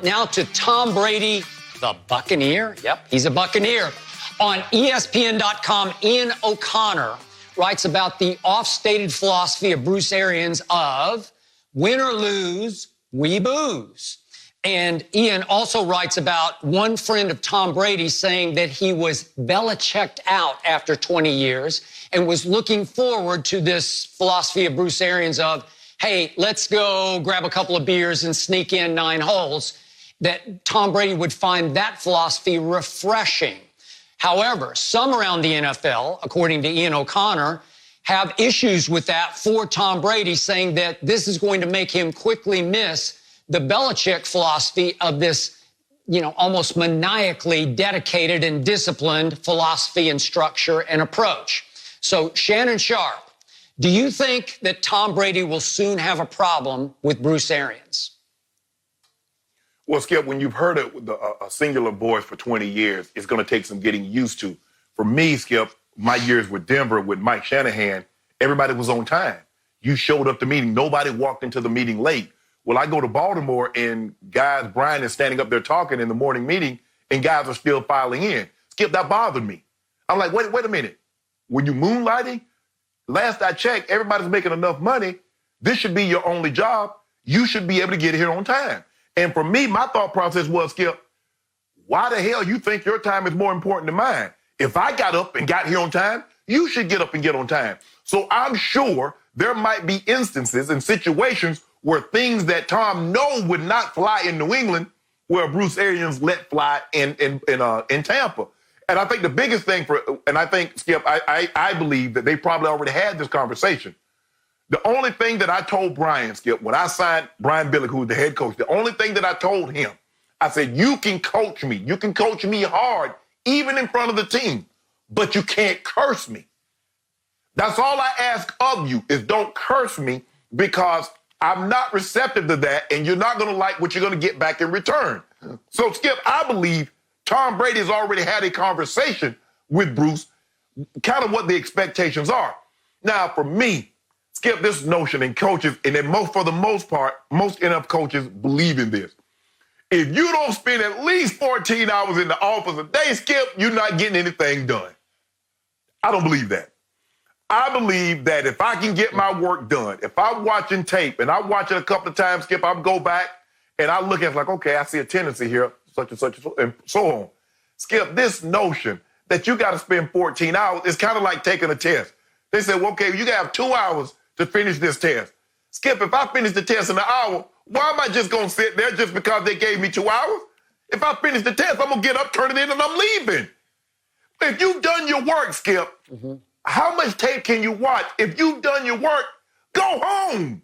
Now to Tom Brady, the Buccaneer. Yep, he's a Buccaneer. On ESPN.com, Ian O'Connor writes about the oft-stated philosophy of Bruce Arians of win or lose, we booze. And Ian also writes about one friend of Tom Brady saying that he was Belichicked out after 20 years and was looking forward to this philosophy of Bruce Arians of, hey, let's go grab a couple of beers and sneak in 9 holes, that Tom Brady would find that philosophy refreshing. However, some around the NFL, according to Ian O'Connor, have issues with that for Tom Brady, saying that this is going to make him quickly miss the Belichick philosophy of this, almost maniacally dedicated and disciplined philosophy and structure and approach. So, Shannon Sharpe, do you think that Tom Brady will soon have a problem with Bruce Arians? Well, Skip, when you've heard a singular voice for 20 years, it's going to take some getting used to. For me, Skip, my years with Denver, with Mike Shanahan, everybody was on time. You showed up to the meeting. Nobody walked into the meeting late. Well, I go to Baltimore, and guys, Brian is standing up there talking in the morning meeting, and guys are still filing in. Skip, that bothered me. I'm like, wait a minute. Were you moonlighting? Last I checked, everybody's making enough money. This should be your only job. You should be able to get here on time. And for me, my thought process was, Skip, why the hell you think your time is more important than mine? If I got up and got here on time, you should get up and get on time. So I'm sure there might be instances and situations where things that Tom knows would not fly in New England, where Bruce Arians let fly in Tampa. And I think the biggest thing Skip, I believe that they probably already had this conversation. The only thing that I told Brian, Skip, when I signed Brian Billick, who was the head coach, the only thing that I told him, I said, you can coach me. You can coach me hard, even in front of the team, but you can't curse me. That's all I ask of you, is don't curse me, because I'm not receptive to that, and you're not going to like what you're going to get back in return. So, Skip, I believe Tom Brady has already had a conversation with Bruce, kind of what the expectations are. Now, for me, Skip, this notion, and coaches, and for the most part, most NFL coaches believe in this. If you don't spend at least 14 hours in the office a day, Skip, you're not getting anything done. I don't believe that. I believe that if I can get my work done, if I'm watching tape, and I watch it a couple of times, Skip, I'll go back and I look at it like, okay, I see a tendency here, such and such and so on. Skip, this notion that you got to spend 14 hours is kind of like taking a test. They say, well, okay, you got to have 2 hours to finish this test. Skip, if I finish the test in an hour, why am I just going to sit there just because they gave me 2 hours? If I finish the test, I'm going to get up, turn it in, and I'm leaving. If you've done your work, Skip, how much tape can you watch? If you've done your work, go home.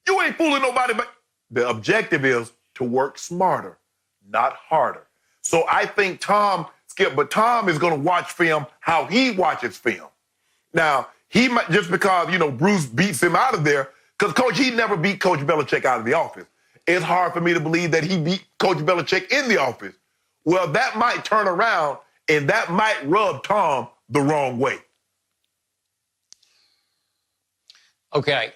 You ain't fooling nobody. But the objective is to work smarter, not harder. So I think Tom is going to watch film how he watches film. Now, he might, just because, Bruce beats him out of there, because, Coach, he never beat Coach Belichick out of the office. It's hard for me to believe that he beat Coach Belichick in the office. Well, that might turn around, and that might rub Tom the wrong way. Okay,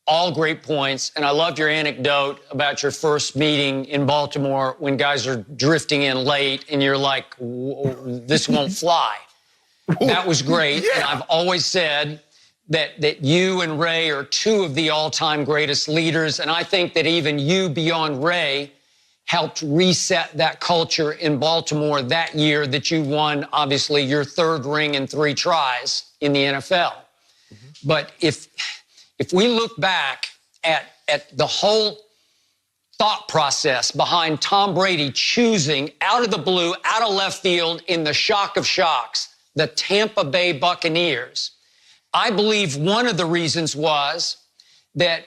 all great points, and I loved your anecdote about your first meeting in Baltimore when guys are drifting in late, and you're like, this won't fly. That was great, yeah. And I've always said that you and Ray are 2 of the all-time greatest leaders, and I think that even you, beyond Ray, helped reset that culture in Baltimore that year that you won, obviously, your 3rd ring in 3 tries in the NFL. But if we look back at the whole thought process behind Tom Brady choosing out of the blue, out of left field, in the shock of shocks, the Tampa Bay Buccaneers, I believe one of the reasons was that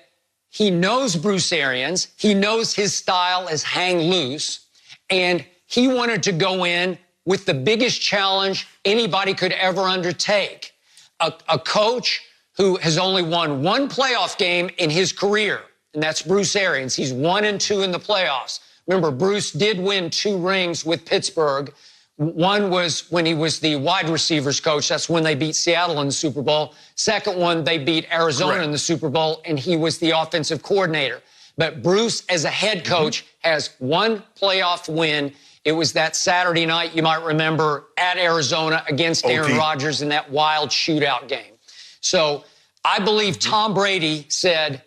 he knows Bruce Arians, he knows his style is hang loose, and he wanted to go in with the biggest challenge anybody could ever undertake. A coach who has only won 1 playoff game in his career, and that's Bruce Arians. He's 1-2 in the playoffs. Remember, Bruce did win 2 rings with Pittsburgh. One was when he was the wide receivers coach. That's when they beat Seattle in the Super Bowl. Second one, they beat Arizona in the Super Bowl, and he was the offensive coordinator. But Bruce, as a head coach, has one playoff win. It was that Saturday night, you might remember, at Arizona against Aaron Rodgers in that wild shootout game. So I believe Tom Brady said,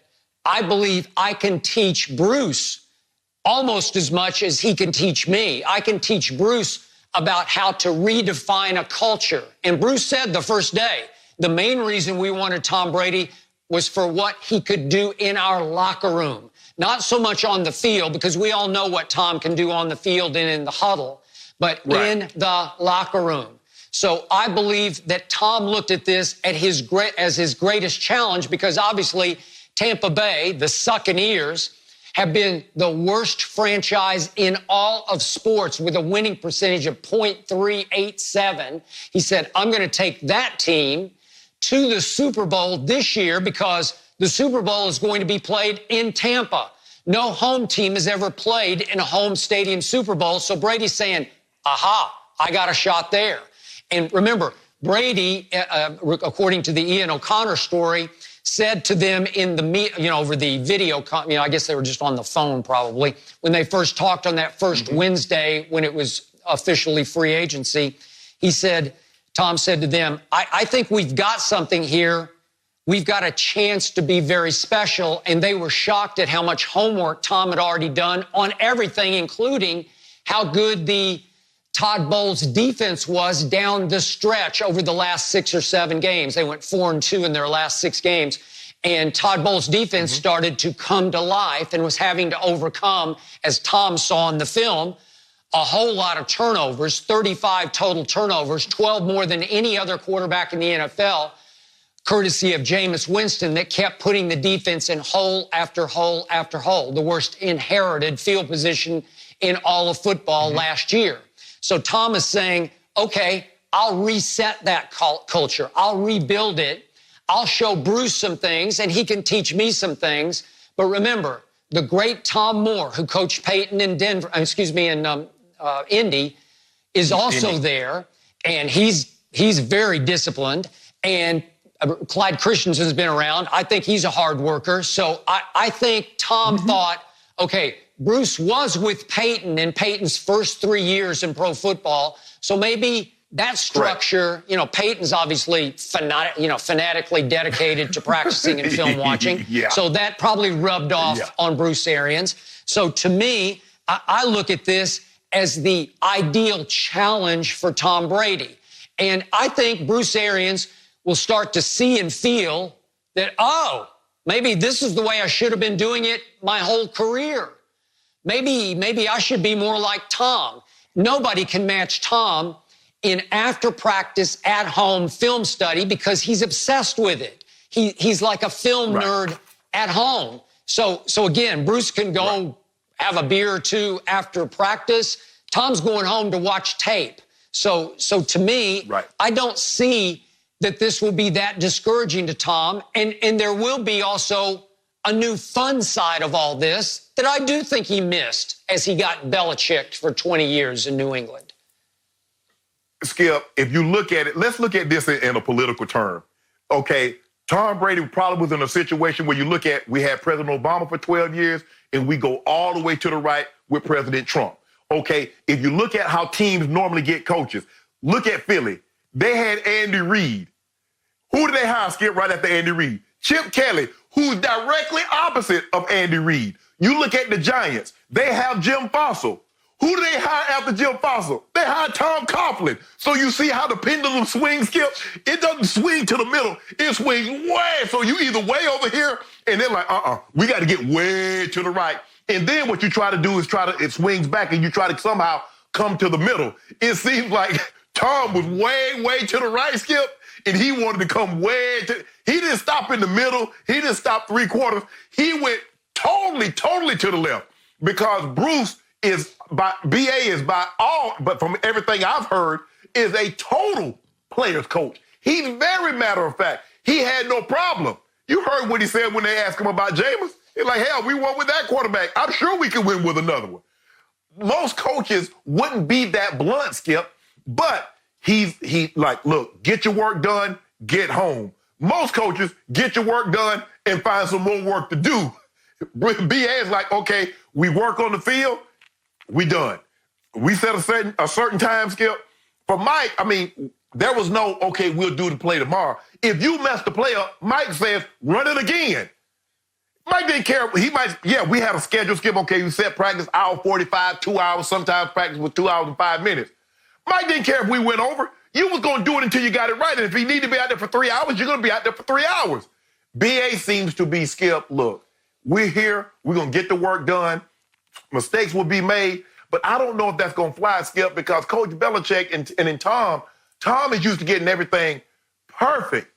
I believe I can teach Bruce almost as much as he can teach me. I can teach Bruce about how to redefine a culture. And Bruce said the first day, the main reason we wanted Tom Brady was for what he could do in our locker room. Not so much on the field, because we all know what Tom can do on the field and in the huddle, but in the locker room. So I believe that Tom looked at this as his greatest challenge, because obviously Tampa Bay, the Buccaneers, have been the worst franchise in all of sports with a winning percentage of .387. He said, I'm going to take that team to the Super Bowl this year, because the Super Bowl is going to be played in Tampa. No home team has ever played in a home stadium Super Bowl. So Brady's saying, aha, I got a shot there. And remember, Brady, according to the Ian O'Connor story, said to them in the, over the video, I guess they were just on the phone probably, when they first talked on that first Wednesday when it was officially free agency, he said, Tom said to them, I think we've got something here. We've got a chance to be very special. And they were shocked at how much homework Tom had already done on everything, including how good the Todd Bowles defense was down the stretch over the last 6 or 7 games. They went 4-2 in their last 6 games. And Todd Bowles' defense started to come to life and was having to overcome, as Tom saw in the film, a whole lot of turnovers, 35 total turnovers, 12 more than any other quarterback in the NFL, courtesy of Jameis Winston, that kept putting the defense in hole after hole after hole, the worst inherited field position in all of football last year. So Tom is saying, okay, I'll reset that culture. I'll rebuild it. I'll show Bruce some things, and he can teach me some things. But remember, the great Tom Moore, who coached Peyton in Indy, is also there, and he's very disciplined. And Clyde Christensen's been around. I think he's a hard worker. So I think Tom thought, okay, Bruce was with Peyton in Peyton's first 3 years in pro football. So maybe that structure, Peyton's obviously fanatically dedicated to practicing and film watching. So that probably rubbed off on Bruce Arians. So to me, I look at this as the ideal challenge for Tom Brady. And I think Bruce Arians will start to see and feel that, maybe this is the way I should have been doing it my whole career. Maybe I should be more like Tom. Nobody can match Tom in after practice at home film study, because he's obsessed with it. He's like a film nerd at home. So again, Bruce can go have a beer or two after practice. Tom's going home to watch tape. So to me, I don't see that this will be that discouraging to Tom. And there will be also a new fun side of all this that I do think he missed as he got Belichicked for 20 years in New England. Skip, if you look at it, let's look at this in a political term. Okay, Tom Brady probably was in a situation where you look at, we had President Obama for 12 years, and we go all the way to the right with President Trump. Okay, if you look at how teams normally get coaches, look at Philly. They had Andy Reid. Who did they hire, Skip, right after Andy Reid? Chip Kelly, who's directly opposite of Andy Reid. You look at the Giants. They have Jim Fossil. Who do they hire after Jim Fossil? They hired Tom Coughlin. So you see how the pendulum swings, Skip? It doesn't swing to the middle. It swings way. So you either way over here, and they're like, we got to get way to the right. And then what you try to do is it swings back, and you try to somehow come to the middle. It seems like Tom was way to the right, Skip, and he wanted to come he didn't stop in the middle. He didn't stop 3/4. He went totally to the left, because Bruce BA is by all, but from everything I've heard, is a total player's coach. He's very matter of fact. He had no problem. You heard what he said when they asked him about Jameis. He's like, hell, we won with that quarterback. I'm sure we can win with another one. Most coaches wouldn't be that blunt, Skip, but he's like, look, get your work done, get home. Most coaches get your work done and find some more work to do. BA is like, okay, we work on the field, we done. We set a certain time, Skip. For Mike, I mean, there was no, okay, we'll do the play tomorrow. If you mess the play up, Mike says, run it again. Mike didn't care. He might, yeah, we had a schedule, Skip. Okay, we set practice, hour 45, 2 hours. Sometimes practice was 2 hours and 5 minutes. Mike didn't care if we went over. You was going to do it until you got it right. And if you need to be out there for 3 hours, you're going to be out there for 3 hours. BA seems to be, Skip, look, we're here. We're going to get the work done. Mistakes will be made. But I don't know if that's going to fly, Skip, because Coach Belichick and Tom is used to getting everything perfect.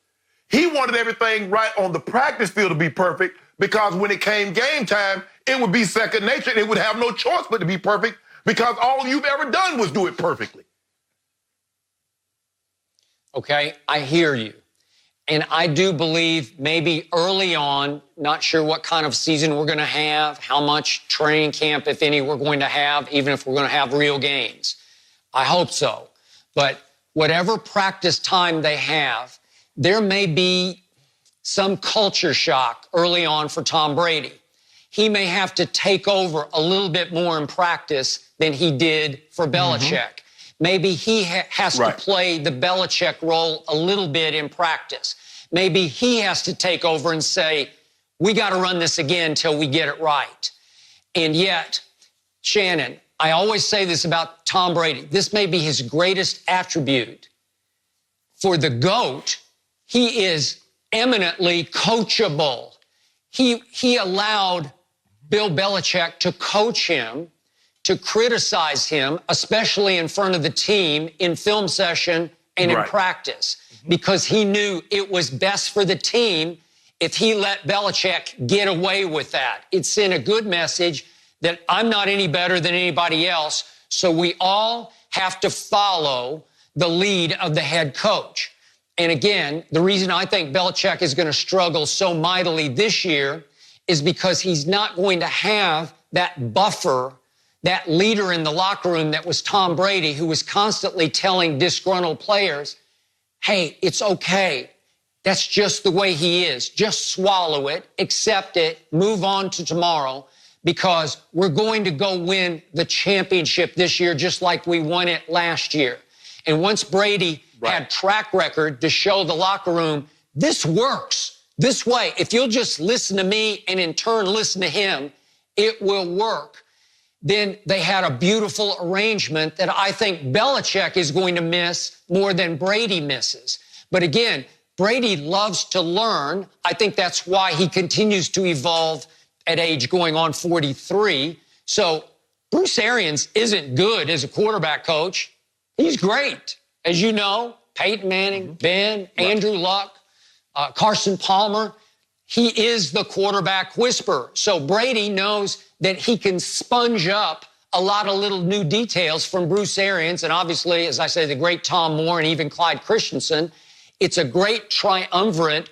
He wanted everything right on the practice field to be perfect because when it came game time, it would be second nature and it would have no choice but to be perfect because all you've ever done was do it perfectly. Okay, I hear you. And I do believe maybe early on, not sure what kind of season we're going to have, how much training camp, if any, we're going to have, even if we're going to have real games. I hope so. But whatever practice time they have, there may be some culture shock early on for Tom Brady. He may have to take over a little bit more in practice than he did for Belichick. Maybe he has to play the Belichick role a little bit in practice. Maybe he has to take over and say, we got to run this again until we get it right. And yet, Shannon, I always say this about Tom Brady. This may be his greatest attribute. For the GOAT, he is eminently coachable. He allowed Bill Belichick to coach him, to criticize him, especially in front of the team in film session and in practice, because he knew it was best for the team if he let Belichick get away with that. It sent a good message that I'm not any better than anybody else, so we all have to follow the lead of the head coach. And again, the reason I think Belichick is going to struggle so mightily this year is because he's not going to have that buffer, that leader in the locker room that was Tom Brady, who was constantly telling disgruntled players, hey, it's okay. That's just the way he is. Just swallow it, accept it, move on to tomorrow, because we're going to go win the championship this year just like we won it last year. And once Brady had track record to show the locker room, this works this way. If you'll just listen to me and in turn listen to him, it will work. Then they had a beautiful arrangement that I think Belichick is going to miss more than Brady misses. But again, Brady loves to learn. I think that's why he continues to evolve at age going on 43. So Bruce Arians isn't good as a quarterback coach. He's great. As you know, Peyton Manning, Ben, Andrew Luck, Carson Palmer, he is the quarterback whisperer. So Brady knows that he can sponge up a lot of little new details from Bruce Arians. And obviously, as I say, the great Tom Moore and even Clyde Christensen. It's a great triumvirate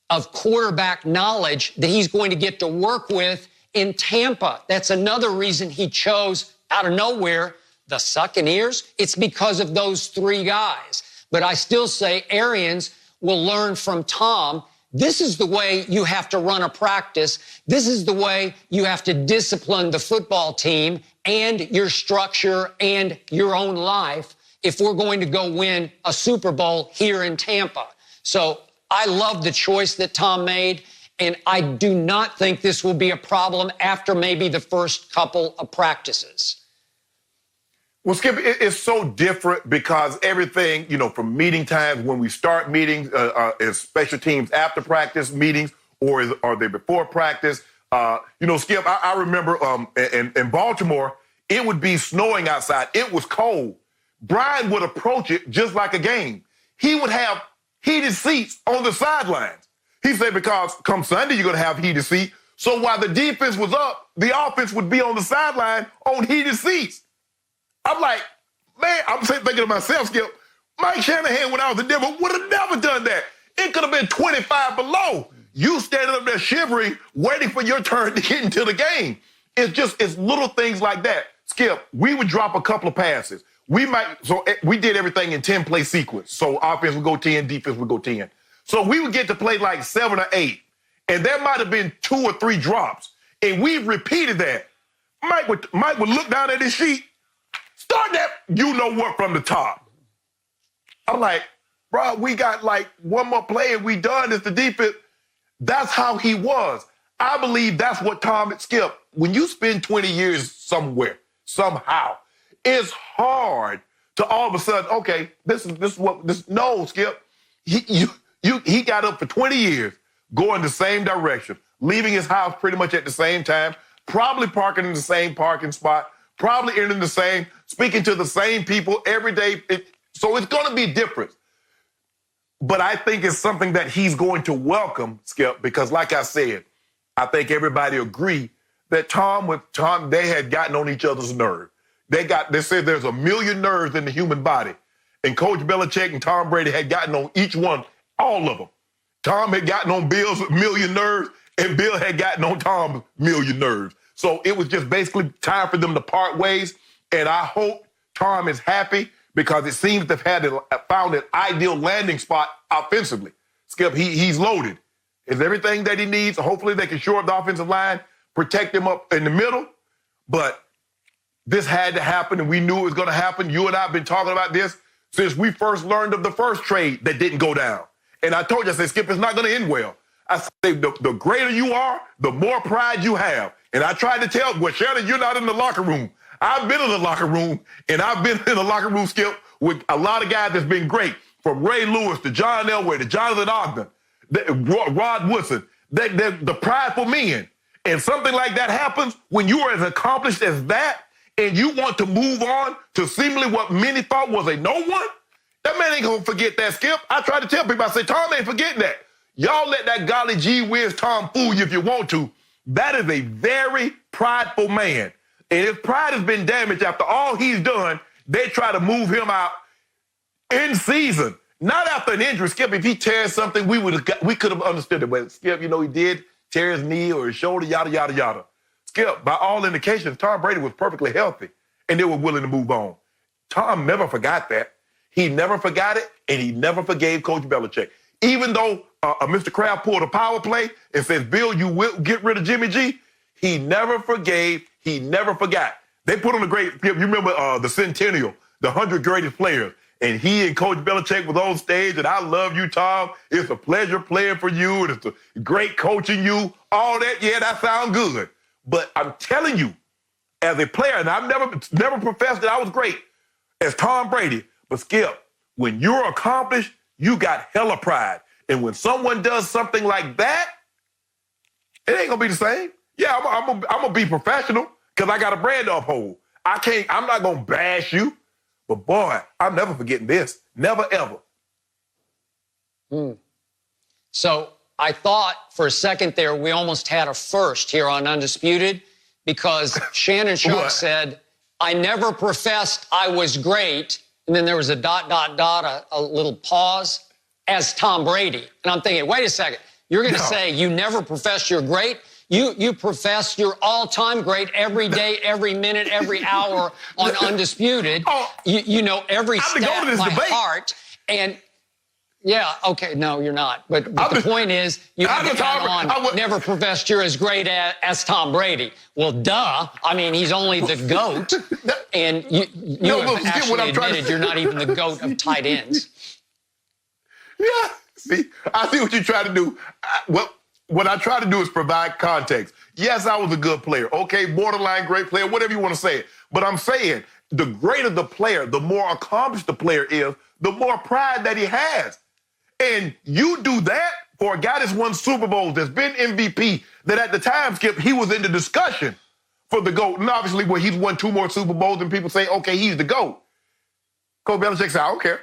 of quarterback knowledge that he's going to get to work with in Tampa. That's another reason he chose out of nowhere the Buccaneers. It's because of those three guys. But I still say Arians will learn from Tom. This is the way you have to run a practice. This is the way you have to discipline the football team and your structure and your own life if we're going to go win a Super Bowl here in Tampa. So I love the choice that Tom made, and I do not think this will be a problem after maybe the first couple of practices. Well, Skip, it's so different because everything, from meeting times, when we start meetings, is special teams after practice meetings, or are they before practice? Skip, I remember in Baltimore, it would be snowing outside. It was cold. Brian would approach it just like a game. He would have heated seats on the sidelines. He said, because come Sunday, you're going to have heated seats. So while the defense was up, the offense would be on the sideline on heated seats. I'm like, man, I'm thinking to myself, Skip, Mike Shanahan, when I was in Denver, would have never done that. It could have been 25 below. You standing up there shivering, waiting for your turn to get into the game. It's little things like that. Skip, we would drop a couple of passes. We did everything in 10-play sequence. So offense would go 10, defense would go 10. So we would get to play like 7 or 8. And there might have been 2 or 3 drops. And we've repeated that. Mike would look down at his sheet, start that you-know-what from the top. I'm like, bro, we got like one more play and we done. It's the defense. That's how he was. I believe that's what Tom and Skip, when you spend 20 years somewhere, somehow, it's hard to all of a sudden, okay, no, Skip. He got up for 20 years, going the same direction, leaving his house pretty much at the same time, probably parking in the same parking spot, probably entering the same, speaking to the same people every day. So it's going to be different. But I think it's something that he's going to welcome, Skip, because like I said, I think everybody agree that Tom, they had gotten on each other's nerve. They said there's a million nerves in the human body. And Coach Belichick and Tom Brady had gotten on each one, all of them. Tom had gotten on Bill's million nerves, and Bill had gotten on Tom's million nerves. So it was just basically time for them to part ways. And I hope Tom is happy because it seems they've found an ideal landing spot offensively. Skip, he's loaded. It's everything that he needs. Hopefully they can shore up the offensive line, protect him up in the middle. But this had to happen, and we knew it was going to happen. You and I have been talking about this since we first learned of the first trade that didn't go down. And I told you, I said, Skip, it's not going to end well. I said, the greater you are, the more pride you have. And I tried to tell, well, Shannon, you're not in the locker room. I've been in the locker room, and I've been in the locker room, Skip, with a lot of guys that's been great, from Ray Lewis to John Elway to Jonathan Ogden, Rod Woodson, the prideful men. And something like that happens when you are as accomplished as that, and you want to move on to seemingly what many thought was a no one, that man ain't gonna forget that, Skip. I try to tell people, I say, Tom ain't forgetting that. Y'all let that golly gee whiz Tom fool you if you want to. That is a very prideful man. And his pride has been damaged after all he's done. They try to move him out in season, not after an injury. Skip, if he tears something, we could have understood it. But Skip, he did tear his knee or his shoulder, yada, yada, yada. Skip, by all indications, Tom Brady was perfectly healthy, and they were willing to move on. Tom never forgot that. He never forgot it, and he never forgave Coach Belichick. Even though Mr. Kraft pulled a power play and says, Bill, you will get rid of Jimmy G, he never forgave, he never forgot. They put on a great, you remember the Centennial, the 100 greatest players, and he and Coach Belichick was on stage, and I love you, Tom. It's a pleasure playing for you, and it's a great coaching you, all that. Yeah, that sounds good. But I'm telling you, as a player, and I've never professed that I was great as Tom Brady, but Skip, when you're accomplished, you got hella pride. And when someone does something like that, it ain't gonna be the same. Yeah, I'm gonna be professional because I got a brand to uphold. I'm not gonna bash you, but boy, I'm never forgetting this. Never, ever. So I thought for a second there we almost had a first here on Undisputed because Shannon Sharpe said, I never professed I was great. And then there was a ... a little pause as Tom Brady. And I'm thinking, wait a second, you're going to say you never professed you're great? You profess you're all-time great every day, every minute, every hour on Undisputed. You know every stat by heart. And yeah, okay, no, you're not. But the point is, you never professed you're as great as Tom Brady. Well, duh. I mean, he's only the GOAT. And you have actually admitted you're not even the GOAT of tight ends. Yeah, see, I see what you try to do. What I try to do is provide context. Yes, I was a good player. Okay, borderline great player, whatever you want to say. But I'm saying the greater the player, the more accomplished the player is, the more pride that he has. And you do that for a guy that's won Super Bowls, that's been MVP, that at the time, Skip, he was in the discussion for the GOAT. And obviously, when he's won 2 more Super Bowls and people say, okay, he's the GOAT. Coach Belichick said, I don't care.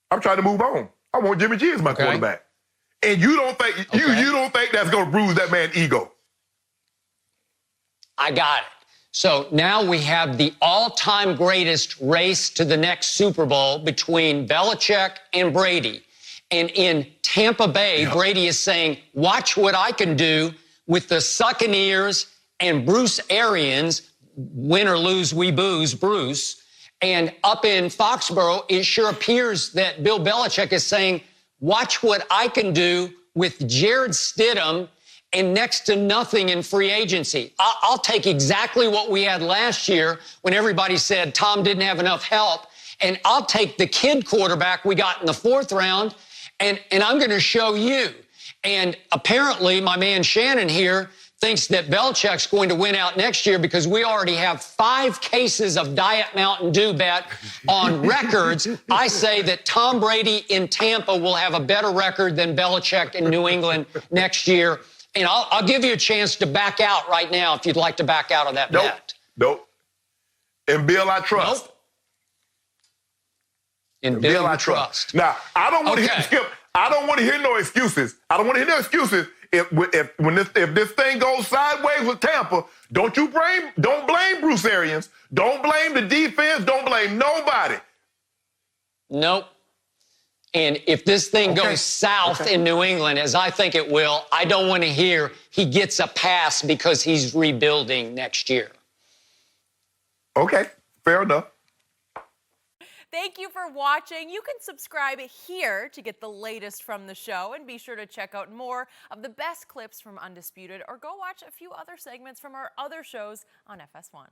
I'm trying to move on. I want Jimmy G as my quarterback. And you don't think you don't think that's going to bruise that man's ego. I got it. So now we have the all-time greatest race to the next Super Bowl between Belichick and Brady. And in Tampa Bay, Brady is saying, watch what I can do with the Buccaneers and Bruce Arians. Win or lose, we booze, Bruce. And up in Foxborough, it sure appears that Bill Belichick is saying, watch what I can do with Jared Stidham and next to nothing in free agency. I'll take exactly what we had last year when everybody said Tom didn't have enough help, and I'll take the kid quarterback we got in the 4th round, and I'm going to show you. And apparently my man Shannon here thinks that Belichick's going to win out next year because we already have 5 cases of Diet Mountain Dew bet on records. I say that Tom Brady in Tampa will have a better record than Belichick in New England next year. And I'll give you a chance to back out right now if you'd like to back out of that bet. Nope. And Bill, I trust. Nope. And Bill, I trust. Now, I don't want to hear, Skip, I don't want to hear no excuses. I don't want to hear no excuses. If this thing goes sideways with Tampa, don't blame Bruce Arians. Don't blame the defense. Don't blame nobody. Nope. And if this thing goes south in New England, as I think it will, I don't want to hear he gets a pass because he's rebuilding next year. Okay, fair enough. Thank you for watching. You can subscribe here to get the latest from the show, and be sure to check out more of the best clips from Undisputed, or go watch a few other segments from our other shows on FS1.